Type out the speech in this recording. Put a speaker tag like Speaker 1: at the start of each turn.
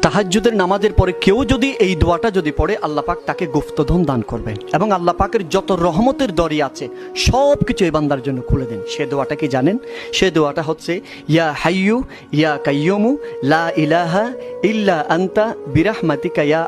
Speaker 1: তাহাজ্জুদের নামাজের পরে কেউ যদি এই দোয়াটা যদি পড়ে, আল্লাহ পাক তাকে গুপ্তধন দান করবেন এবং আল্লাহ পাকের যত রহমতের দরজা আছে সব কিছু এই বান্দার জন্য খুলে দেন। সে দোয়াটা কি জানেন? সে দোয়াটা হচ্ছে ইয়া হাইয়ু ইয়া কাইয়ুমু লা ইলাহা ইল্লা আনতা বিরাহমাতিকা ইয়া